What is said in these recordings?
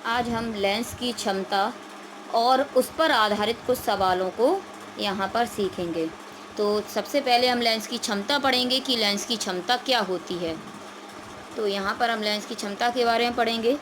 आज हम लेंस की क्षमता और उस पर आधारित कुछ सवालों को यहाँ पर सीखेंगे। तो सबसे पहले हम लेंस की क्षमता पढ़ेंगे कि लेंस की क्षमता क्या होती है। तो यहाँ पर हम लेंस की क्षमता के बारे में पढ़ेंगे।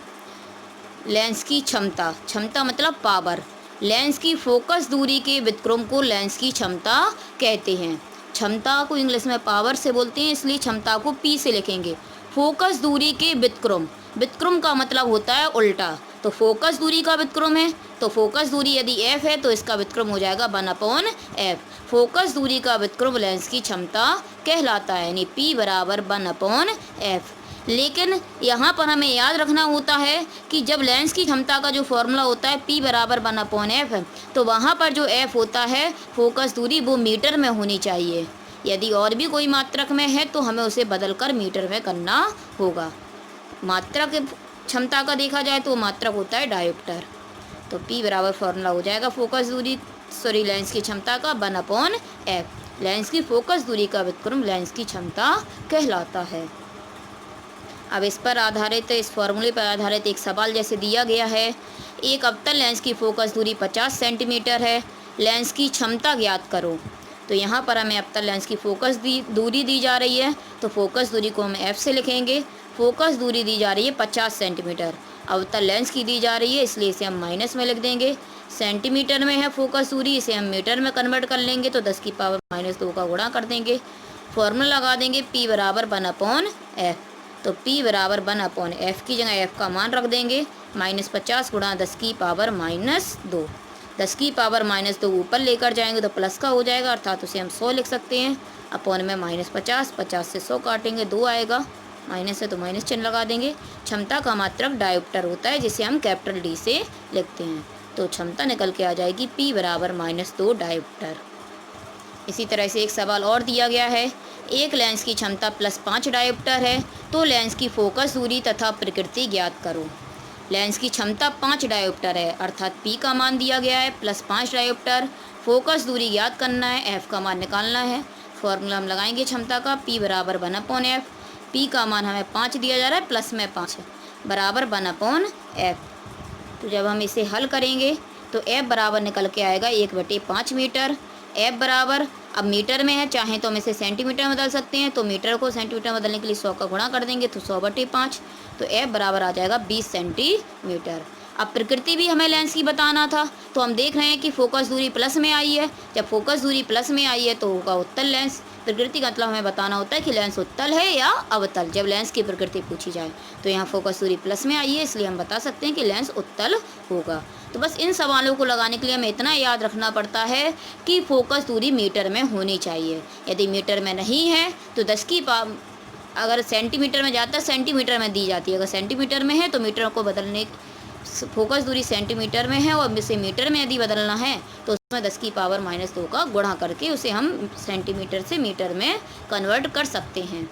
लेंस की क्षमता, क्षमता मतलब पावर। लेंस की फोकस दूरी के व्युत्क्रम को लेंस की क्षमता कहते हैं। क्षमता को इंग्लिश में पावर से बोलते हैं, इसलिए क्षमता को पी से लिखेंगे। फोकस दूरी के व्युत्क्रम, व्युत्क्रम का मतलब होता है उल्टा। तो फोकस दूरी का व्युत्क्रम है, तो फोकस दूरी यदि एफ है तो इसका व्युत्क्रम हो जाएगा 1/f। फोकस दूरी का व्युत्क्रम लेंस की क्षमता कहलाता है, यानी P बराबर 1/f। लेकिन यहाँ पर हमें याद रखना होता है कि जब लेंस की क्षमता का जो फॉर्मूला होता है P बराबर 1/f है, तो वहाँ पर जो f होता है फोकस दूरी वो मीटर में होनी चाहिए। यदि और भी कोई मात्रक में है तो हमें उसे बदलकर मीटर में करना होगा। मात्रक क्षमता का देखा जाए तो मात्रक होता है डायोप्टर। तो P बराबर फॉर्मूला हो जाएगा फोकस दूरी लेंस की क्षमता का 1/f। लेंस की फोकस दूरी का व्युत्क्रम लेंस की क्षमता कहलाता है। अब इस पर आधारित, इस फॉर्मूले पर आधारित एक सवाल जैसे दिया गया है। एक अवतल लेंस की फोकस दूरी 50 सेंटीमीटर है, लेंस की क्षमता ज्ञात करो। तो यहाँ पर हमें अवतल लेंस की फोकस दूरी दी जा रही है, तो फोकस दूरी को हम f से लिखेंगे। फोकस दूरी दी जा रही है 50 सेंटीमीटर, अवतल लेंस की दी जा रही है, इसलिए इसे हम माइनस में लिख देंगे। सेंटीमीटर में है फोकस दूरी, इसे हम मीटर में कन्वर्ट कर लेंगे, तो 10 की पावर -2 का गुणा कर देंगे। फॉर्मूला लगा देंगे P बराबर 1/f। तो P बराबर 1/f की जगह f का मान रख देंगे। -50 गुणा 10 की पावर -2। 10 की पावर -2 ऊपर लेकर जाएंगे तो प्लस का हो जाएगा, अर्थात उसे हम 100 लिख सकते हैं। अपॉन में -50, 50 से 100 काटेंगे 2 आएगा, माइनस है तो माइनस चिन्ह लगा देंगे। क्षमता का मात्रक डायोप्टर होता है, जिसे हम कैपिटल D से लिखते हैं। तो क्षमता निकल के आ जाएगी P बराबर -2 डायोप्टर। इसी तरह से एक सवाल और दिया गया है। एक लेंस की क्षमता +5 डायोप्टर है, तो लेंस की फोकस दूरी तथा प्रकृति ज्ञात करो। लेंस की क्षमता 5 डायोप्टर है, अर्थात P का मान दिया गया है +5 डायोप्टर। फोकस दूरी ज्ञात करना है, f का मान निकालना है। फॉर्मूला हम लगाएंगे क्षमता का P बराबर 1/f। P का मान हमें 5 दिया जा रहा है, प्लस में 5 बराबर 1/f। तो जब हम इसे हल करेंगे तो f बराबर निकल के आएगा 1/5 मीटर। f बराबर, अब मीटर में है, चाहें तो हम इसे सेंटीमीटर में बदल सकते हैं, तो मीटर को सेंटीमीटर में बदलने के लिए 100 का गुणा कर देंगे, तो 100/5। तो f बराबर आ जाएगा 20 सेंटीमीटर। अब प्रकृति भी हमें लेंस की बताना था, तो हम देख रहे हैं कि फोकस दूरी प्लस में आई है। जब फोकस दूरी प्लस में आई है तो होगा उत्तल लेंस। प्रकृति का मतलब हमें बताना होता है कि लेंस उत्तल है या अवतल, जब लेंस की प्रकृति पूछी जाए। तो यहाँ फोकस दूरी प्लस में आई है, इसलिए हम बता सकते हैं कि लेंस उत्तल होगा। तो बस इन सवालों को लगाने के लिए हमें इतना याद रखना पड़ता है कि फोकस दूरी मीटर में होनी चाहिए। यदि मीटर में नहीं है तो 10 की पावर, अगर सेंटीमीटर में जाता है सेंटीमीटर में दी जाती है, अगर सेंटीमीटर में है तो मीटर को बदलने, फोकस दूरी सेंटीमीटर में है और इसे मीटर में यदि बदलना है तो उसमें 10 की पावर -2 का गुणा करके उसे हम सेंटीमीटर से मीटर में कन्वर्ट कर सकते हैं।